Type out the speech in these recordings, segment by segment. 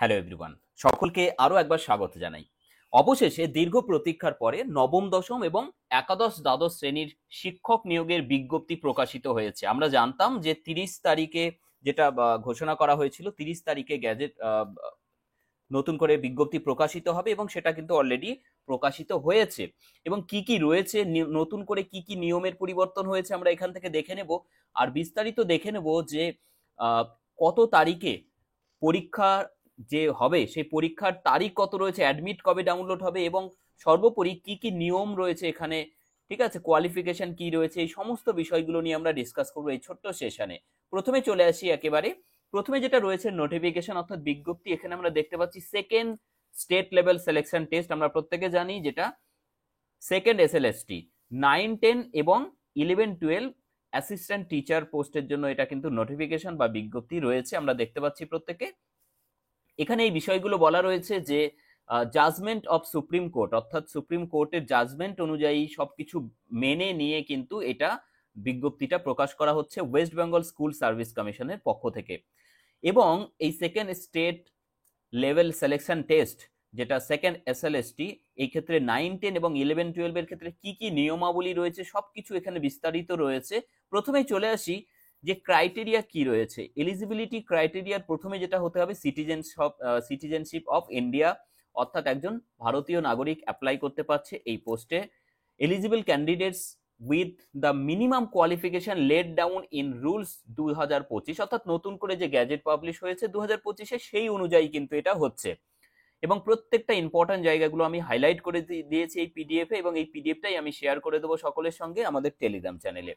Hello everyone, সকলকে আরো একবার স্বাগত জানাই। অবশেষে দীর্ঘ প্রতীক্ষার পরে নবম দশম এবং একাদশ দ্বাদশ শ্রেণীর শিক্ষক নিয়োগের বিজ্ঞপ্তি প্রকাশিত হয়েছে। আমরা জানতাম যে 30 তারিখে যেটা ঘোষণা করা হয়েছিল, 30 তারিখে গ্যাজেট নতুন করে বিজ্ঞপ্তি প্রকাশিত হবে এবং সেটা কিন্তু অলরেডি প্রকাশিত হয়েছে। এবং কি কি রয়েছে, নতুন করে কি কি নিয়মের পরিবর্তন হয়েছে আমরা এখান থেকে দেখে নেব। আর বিস্তারিত দেখে নেব যে কত তারিখে পরীক্ষা যে হবে সেই পরীক্ষার তারিখ কত রয়েছে, অ্যাডমিট কবে ডাউনলোড হবে এবং সর্বোপরি কি কি নিয়ম রয়েছে এখানে, ঠিক আছে, কোয়ালিফিকেশন কি রয়েছে, এই সমস্ত বিষয়গুলো নিয়ে আমরা ডিসকাস করবো এই ছোট্ট সেশনে। প্রথমে চলে আসি একেবারে প্রথমে যেটা রয়েছে নোটিফিকেশন অর্থাৎ বিজ্ঞপ্তি। এখানে আমরা দেখতে পাচ্ছি second state level selection test, আমরা প্রত্যেকে জানি যেটা সেকেন্ড এসএলএসটি 9-10 এবং 11-12 অ্যাসিস্ট্যান্ট টিচার পোস্টের জন্য এটা কিন্তু নোটিফিকেশন বা বিজ্ঞপ্তি রয়েছে, আমরা দেখতে পাচ্ছি প্রত্যেকে। এখানে এই বিষয়গুলো বলা রয়েছে যে জাজমেন্ট অফ সুপ্রিম কোর্ট অর্থাৎ সুপ্রিম কোর্টের জাজমেন্ট অনুযায়ী সবকিছু মেনে নিয়ে কিন্তু এটা বিজ্ঞপ্তিটা প্রকাশ করা হচ্ছে ওয়েস্ট বেঙ্গল স্কুল সার্ভিস কমিশনের পক্ষ থেকে। এবং এই second state level selection test যেটা সেকেন্ড এসএলএসটি, এই ক্ষেত্রে 9-10 এবং 11-12 এর ক্ষেত্রে কি কি নিয়মাবলী রয়েছে সবকিছু এখানে বিস্তারিত রয়েছে। প্রথমেই চলে আসি যে ক্রাইটেরিয়া কি রয়েছে। এলিজিবিলিটি ক্রাইটেরিয়ার প্রথমে যেটা হতে হবে সিটিজেনশিপ অফ ইন্ডিয়া, অর্থাৎ একজন ভারতীয় নাগরিক অ্যাপ্লাই করতে পারছে এই পোস্টে। Eligible candidates with the minimum qualification laid down in rules 2025, অর্থাৎ নতুন করে যে গ্যাজেট পাবলিশ হয়েছে 2025-এ সেই অনুযায়ী কিন্তু এটা হচ্ছে। এবং প্রত্যেকটা ইম্পর্টেন্ট জায়গাগুলো আমি হাইলাইট করে দিয়েছি এই পিডিএফ এ, এবং এই পিডিএফটাই আমি শেয়ার করে দেবো সকলের সঙ্গে আমাদের টেলিগ্রাম চ্যানেলে।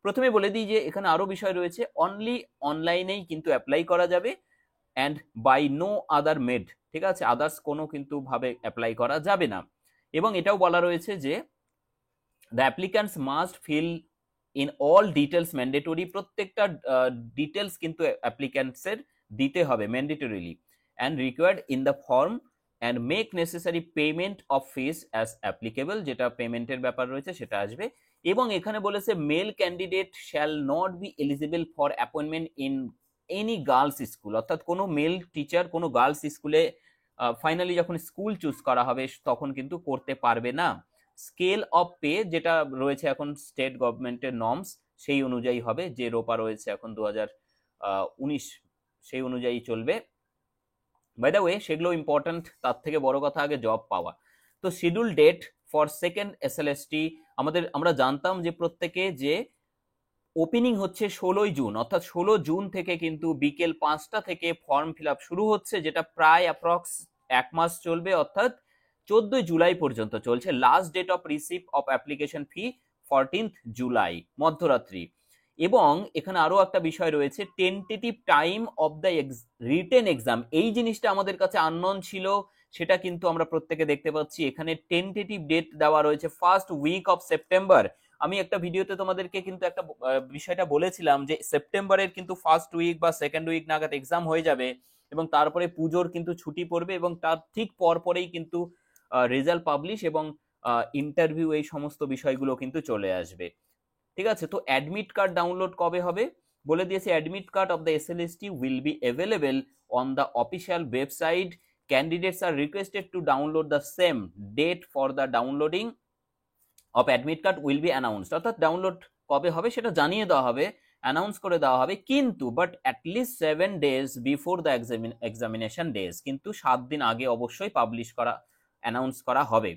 প্রথমে বলে দিই যে এখানে আরো বিষয় রয়েছে, অনলি অনলাইনেই কিন্তু অ্যাপ্লাই করা যাবে and by no other mode, ঠিক আছে, আদার্স কোনো কিন্তু ভাবে অ্যাপ্লাই করা যাবে না। এবং এটাও বলা রয়েছে যে the applicants must fill in all details mandatory, প্রত্যেকটা ডিটেলস কিন্তু অ্যাপ্লিক্যান্টসের দিতে হবে mandatorily, and required in the form and make necessary payment of fees as applicable, যেটা পেমেন্টের ব্যাপার রয়েছে সেটা আসবে। এবং এখানে বলেছে male candidate shall not be eligible for appointment in any girls school, অর্থাৎ কোনো মেল টিচার কোনো গার্লস স্কুলে ফাইনালি যখন স্কুল চুজ করা হবে তখন কিন্তু করতে পারবে না। স্কেল অফ পে যেটা রয়েছে এখন স্টেট গভর্নমেন্টের নর্মস সেই অনুযায়ী হবে, যে রোপা রয়েছে এখন 2019 সেই অনুযায়ী চলবে। বাই দ্য ওয়ে সেগুলো ইম্পর্টেন্ট, তার থেকে বড় কথা আগে জব পাওয়া। তো schedule date for second SLST আমরা জানতাম যে প্রত্যেকে যে ওপেনিং হচ্ছে 16 জুন, অর্থাৎ 16 জুন থেকে কিন্তু বিকেল 5টা থেকে ফর্ম ফিল আপ শুরু হচ্ছে, যেটা প্রায় অ্যাপ্রক্স এক মাস চলবে, অর্থাৎ 14 জুলাই পর্যন্ত চলছে। Last date of receive of application fee 14 July মধ্যরাত্রি। এবং এখানে আরো একটা বিষয় রয়েছে, tentative time of the written exam, এই জিনিসটা আমাদের কাছে আননোন ছিল, সেটা কিন্তু আমরা প্রত্যেকে দেখতে পাচ্ছি এখানে টেন্টেটিভ ডেট দেওয়া রয়েছে ফার্স্ট উইক অফ সেপ্টেম্বর। আমি একটা ভিডিওতে তোমাদেরকে কিন্তু একটা বিষয়টা বলেছিলাম যে সেপ্টেম্বরের কিন্তু ফার্স্ট উইক বা সেকেন্ড উইক নাগাদ এক্সাম হয়ে যাবে এবং তারপরে পুজোর কিন্তু ছুটি পড়বে এবং তার ঠিক পরপরেই কিন্তু রেজাল্ট পাবলিশ এবং ইন্টারভিউ এই সমস্ত বিষয়গুলো কিন্তু চলে আসবে। ঠিক আছে, তো অ্যাডমিট কার্ড ডাউনলোড কবে হবে বলে দিয়েছে। Admit card of the SLST will be available on the official website. Candidates are requested to download the same date for the downloading of admit card will be announced, অর্থাৎ download কবে হবে সেটা জানিয়ে দেওয়া হবে, অ্যানাউন্স করে দেওয়া হবে, কিন্তু but at least 7 days before the examination days, কিন্তু 7 দিন আগে অবশ্যই পাবলিশ করা অ্যানাউন্স করা হবে।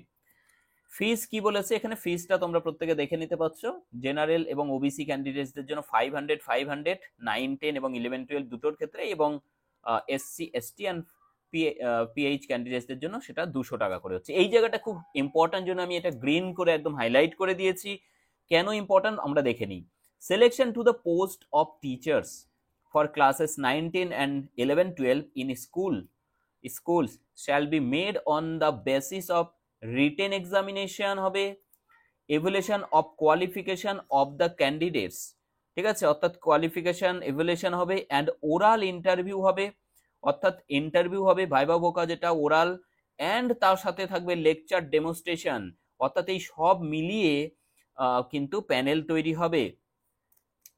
ফিস কি বলেছে এখানে, ফিসটা তোমরা প্রত্যেকে দেখে নিতে পারছো। জেনারেল এবং ওবিসি ক্যান্ডিডেটসদের জন্য 500 9-10 এবং 11-12 দুটোর ক্ষেত্রে, এবং এসসি এসটি অ্যান্ড পিএইচ ক্যান্ডিডেটসদের জন্য সেটা 200 টাকা করে হচ্ছে। এই জায়গাটা খুব ইম্পর্টেন্ট জন্য আমি এটা গ্রিন করে একদম হাইলাইট করে দিয়েছি। কেন ইম্পর্টেন্ট আমরা দেখে নিই। Selection to the post of teachers for classes 9-10 and 11-12 in schools shall be made on the basis of written examination হবে, evaluation of qualification of the candidates, ঠিক আছে, অর্থাৎ কোয়ালিফিকেশন এভ্যালুয়েশন হবে, অ্যান্ড ওরাল ইন্টারভিউ হবে, অর্থাৎ interview হবে viva ভোকা যেটা oral, and তার সাথে থাকবে লেকচার ডেমনস্ট্রেশন, অর্থাৎ এই সব মিলিয়ে কিন্তু প্যানেল তৈরি হবে,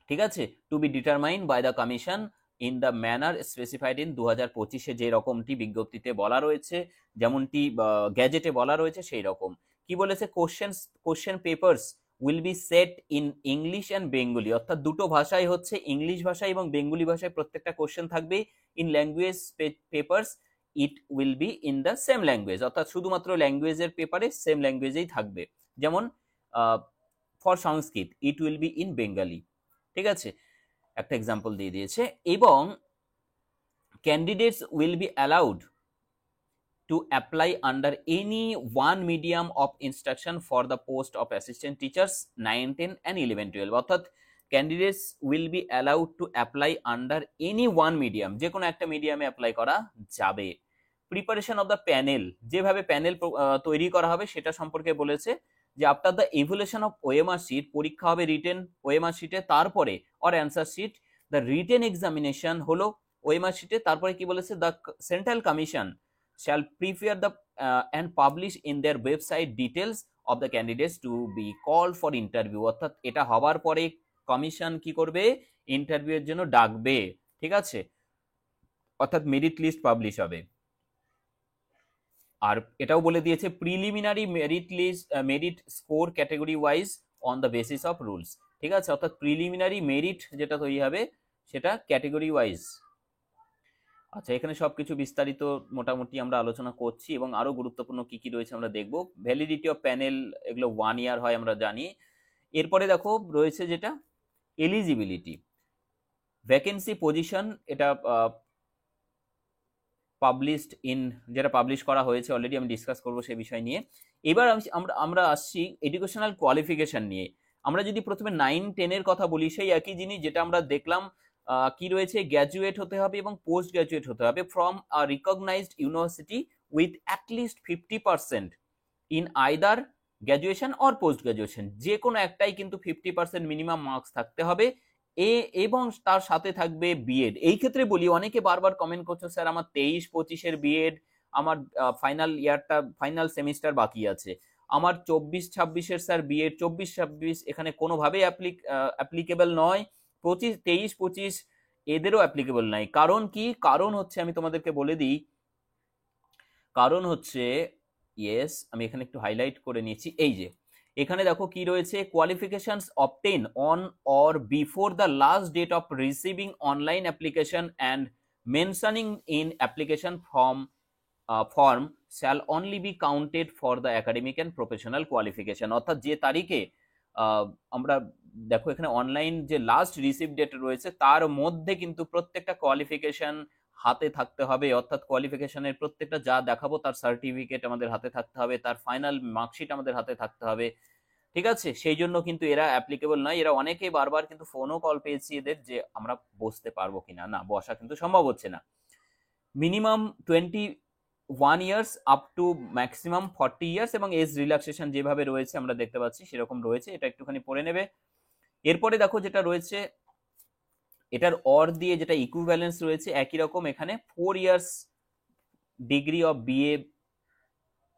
ঠিক আছে, to be determined by the commission in the manner specified in 2025-এ যে রকমটি বিজ্ঞপ্তিতে বলা রয়েছে, যেমনটি গ্যাজেটে বলা রয়েছে সেই রকম। কি বলেছে? Question papers will be set in English and Bengali, অর্থাৎ দুটো ভাষায় হচ্ছে, ইংলিশ ভাষায় এবং বেঙ্গলি ভাষায় প্রত্যেকটা কোশ্চেন থাকবে। In language papers it will be in the same language, অর্থাৎ শুধুমাত্র ল্যাঙ্গুয়েজের পেপারে সেম ল্যাঙ্গুয়েজেই থাকবে। যেমন for Sanskrit it will be in Bengali, ঠিক আছে, একটা এক্সাম্পল দিয়ে দিয়েছে। এবং candidates will be allowed to apply under any one medium of instruction for the post of assistant teachers 9, 10 and 11, 12, অর্থাৎ candidates will be allowed to apply under any one medium, যে কোনো একটা মিডিয়ামে অ্যাপ্লাই করা যাবে। প্রিপারেশন অফ দ্য প্যানেল, যেভাবে panel তৈরি করা হবে সেটা সম্পর্কে বলেছে যে after the evaluation of OMR sheet, পরীক্ষা হবে রিটেন ওএমআর শিটে, তারপরে or answer sheet, the written examination হলো ওএমআর শিটে, তারপরে কি বলেছে? The central commission shall prepare the and publish in their website details of the candidates to be called for interview, অর্থাৎ এটা হবার পরে কমিশন কি করবে? ইন্টারভিউ এর জন্য ডাকবে, ঠিক আছে, অর্থাৎ মেরিট লিস্ট পাবলিশ হবে। আর এটাও বলে দিয়েছে preliminary merit score category wise on the basis of rules, ঠিক আছে, অর্থাৎ প্রিলিমিনারি মেরিট যেটা তৈরি হবে সেটা ক্যাটাগরি ওয়াইজ। আচ্ছা, এখানে সবকিছু বিস্তারিত মোটামুটি আমরা আলোচনা করছি এবং আরো গুরুত্বপূর্ণ কি কি রয়েছে আমরা দেখব। ভ্যালিডিটি অফ প্যানেল, এগুলো 1 ইয়ার হয় আমরা জানি। এরপরে দেখো রয়েছে যেটা এলিজিবিলিটি, ভ্যাকেন্সি পজিশন, এটা পাবলিশড ইন, যেটা পাবলিশ করা হয়েছে অলরেডি, আমি ডিসকাস করবো সেই বিষয় নিয়ে। এবার আমরা আসছি এডুকেশনাল কোয়ালিফিকেশন নিয়ে। আমরা যদি প্রথমে 9, 10 এর কথা বলি, সেই একই জিনিস যেটা আমরা দেখলাম, কি রয়েছে? গ্র্যাজুয়েট হতে হবে এবং পোস্ট গ্র্যাজুয়েট হতে হবে from a recognised university with at least 50% in either graduation or post graduation, যে কোনো একটাই কিন্তু 50% মিনিমাম মার্কস থাকতে হবে, এবং তার সাথে থাকবে বিএড। এই ক্ষেত্রে বলি, অনেকে বারবার কমেন্ট করছো, স্যার আমার 23-25-এর বিএড, আমার ফাইনাল ইয়ারটা, ফাইনাল সেমিস্টার বাকি আছে, আমার 24-26-এর স্যার বিএড, 24-26 এখানে কোনোভাবেই অ্যাপ্লিকেবল নয়, 23-25 এদেরও অ্যাপ্লিকেবল নাই। কারণ কি? কারণ হচ্ছে, আমি তোমাদেরকে বলে দিই, কারণ হচ্ছে, ইয়েস, আমি এখানে একটু হাইলাইট করে নিয়েছি, এই যে এখানে দেখো কি রয়েছে, qualifications obtain on or before the last date of receiving online application and mentioning in application form shall only be counted for the academic and professional qualification, অর্থাৎ যে তারিখে আমরা দেখো এখানে অনলাইন যে লাস্ট রিসিভ ডেট রয়েছে তার মধ্যে কিন্তু প্রত্যেকটা কোয়ালিফিকেশন হাতে থাকতে হবে, অর্থাৎ কোয়ালিফিকেশনের প্রত্যেকটা যা দেখাবো তার সার্টিফিকেট আমাদের হাতে থাকতে হবে, তার ফাইনাল মার্কশিট আমাদের হাতে থাকতে হবে, ঠিক আছে। সেই জন্য কিন্তু এরা অ্যাপ্লিকেবল নয়। এরা অনেকেই বারবার কিন্তু ফোনও কল পেয়েছি এদের, যে আমরা বসতে পারবো কিনা, না বসা কিন্তু সম্ভব হচ্ছে না। Minimum 21 years up to maximum 40 years, এবং এজ রিল্যাক্সেশন যেভাবে রয়েছে আমরা দেখতে পাচ্ছি সেরকম রয়েছে, এটা একটুখানি পড়ে নেবে। এরপরে দেখো যেটা রয়েছে, এটার অর দিয়ে যেটা ইকুইভ্যালেন্স রয়েছে একই রকম, এখানে 4 ইয়ার্স ডিগ্রি অফ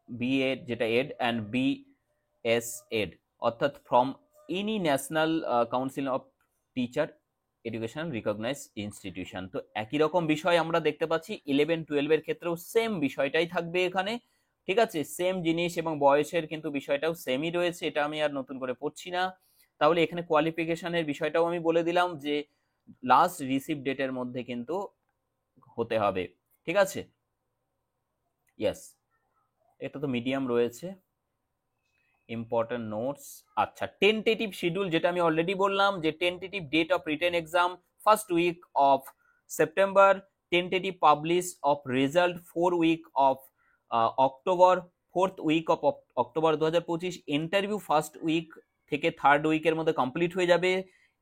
বিএ যেটা এড অ্যান্ড বিএস এড, অর্থাৎ from any National Council of Teacher Education recognise institution. তো একই রকম বিষয় আমরা দেখতে পাচ্ছি 11-12 এর ক্ষেত্রেও সেম বিষয়টাই থাকবে এখানে, ঠিক আছে, সেম জিনিস, এবং বয়সের কিন্তু বিষয়টাও সেমই রয়েছে, এটা আমি আর নতুন করে পড়ছি না। তাহলে এখানে কোয়ালিফিকেশনের বিষয়টাও আমি বলে দিলাম যে লাস্ট রিসিভ ডেটের মধ্যে কিন্তু হতে হবে, ঠিক আছে, ইয়েস। এটা তো মিডিয়াম রয়েছে, ইম্পর্টেন্ট নোটস। আচ্ছা, টেন্টেটিভ শিডিউল, যেটা আমি অলরেডি বললাম যে tentative date of written exam first week of September, tentative publish of result 4 week of October, 4th week of October 2025, interview first week থেকে 3rd উইকের মধ্যে কমপ্লিট হয়ে যাবে,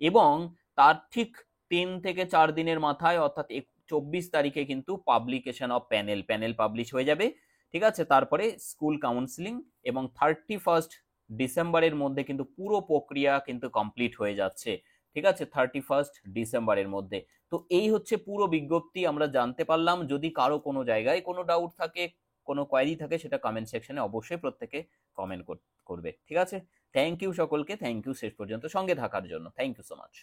এবং তার ঠিক 3 থেকে 4 দিনের মাথায়, অর্থাৎ 24 তারিখে কিন্তু পাবলিকেশন অফ প্যানেল পাবলিশ হয়ে যাবে, ঠিক আছে। তারপরে স্কুল কাউন্সিলিং, এবং 31 ডিসেম্বরের মধ্যে কিন্তু পুরো প্রক্রিয়া কিন্তু কমপ্লিট হয়ে যাচ্ছে, ঠিক আছে, 31 ডিসেম্বরের মধ্যে। তো এই হচ্ছে পুরো বিজ্ঞপ্তি আমরা জানতে পারলাম। যদি কারো কোনো জায়গায় কোনো ডাউট থাকে, কোনো কোয়ারি থাকে, সেটা কমেন্ট সেকশনে অবশ্যই প্রত্যেকে কমেন্ট করবে, ঠিক আছে। থ্যাংক ইউ সকলকে, থ্যাংক ইউ শেষ পর্যন্ত সঙ্গে থাকার জন্য, থ্যাংক ইউ সো মাচ।